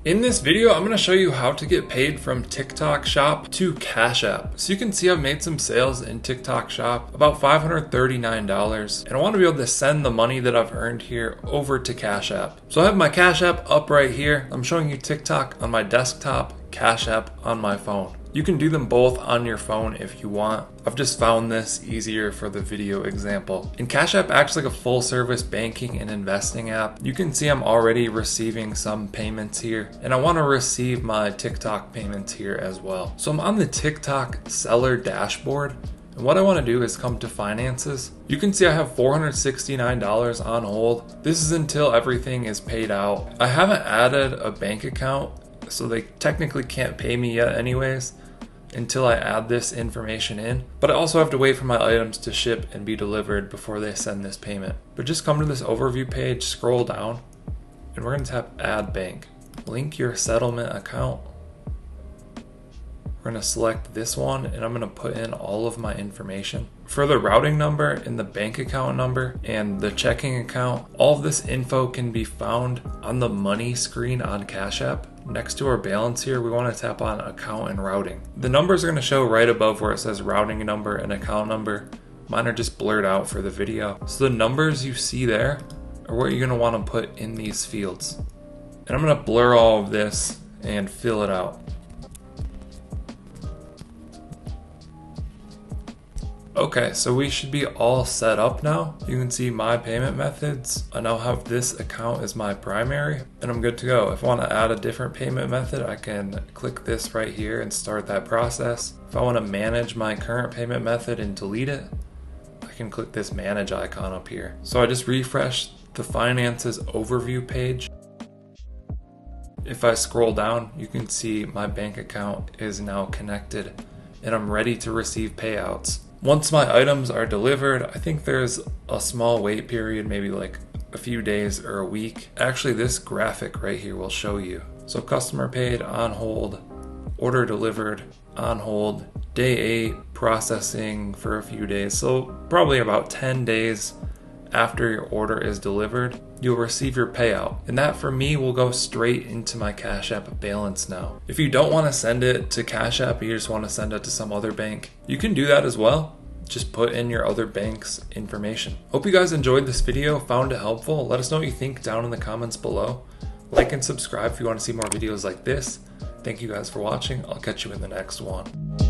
In this video, I'm going to show you how to get paid from TikTok Shop to Cash App. So you can see I've made some sales in TikTok Shop, about $539, and I want to be able to send the money that I've earned here over to Cash App. So I have my Cash App up right here. I'm showing you TikTok on my desktop, Cash App on my phone. You can do them both on your phone if you want. I've just found this easier for the video example. And Cash App acts like a full service banking and investing app. You can see I'm already receiving some payments here, and I want to receive my TikTok payments here as well. So I'm on the TikTok seller dashboard. And what I want to do is come to finances. You can see I have $469 on hold. This is until everything is paid out. I haven't added a bank account, so they technically can't pay me yet anyways until I add this information in. But I also have to wait for my items to ship and be delivered before they send this payment. But just come to this overview page, scroll down, and we're going to tap add bank. Link your settlement account. We're going to select this one, and I'm going to put in all of my information. For the routing number and the bank account number and the checking account, all of this info can be found on the money screen on Cash App. Next to our balance here, we want to tap on account and routing. The numbers are going to show right above where it says routing number and account number. Mine are just blurred out for the video. So the numbers you see there are what you're going to want to put in these fields. And I'm going to blur all of this and fill it out. Okay, so we should be all set up now. You can see my payment methods. I now have this account as my primary, and I'm good to go. If I want to add a different payment method, I can click this right here and start that process. If I want to manage my current payment method and delete it, I can click this manage icon up here. So I just refreshed the finances overview page. If I scroll down, you can see my bank account is now connected and I'm ready to receive payouts. Once my items are delivered, I think there's a small wait period, maybe like a few days or a week. Actually, this graphic right here will show you. So customer paid, on hold, order delivered, on hold, day 8, processing for a few days. So probably about 10 days after your order is delivered, you'll receive your payout. And that for me will go straight into my Cash App balance now. If you don't want to send it to Cash App, you just want to send it to some other bank, you can do that as well. Just put in your other bank's information. Hope you guys enjoyed this video, found it helpful. Let us know what you think down in the comments below. Like and subscribe if you want to see more videos like this. Thank you guys for watching. I'll catch you in the next one.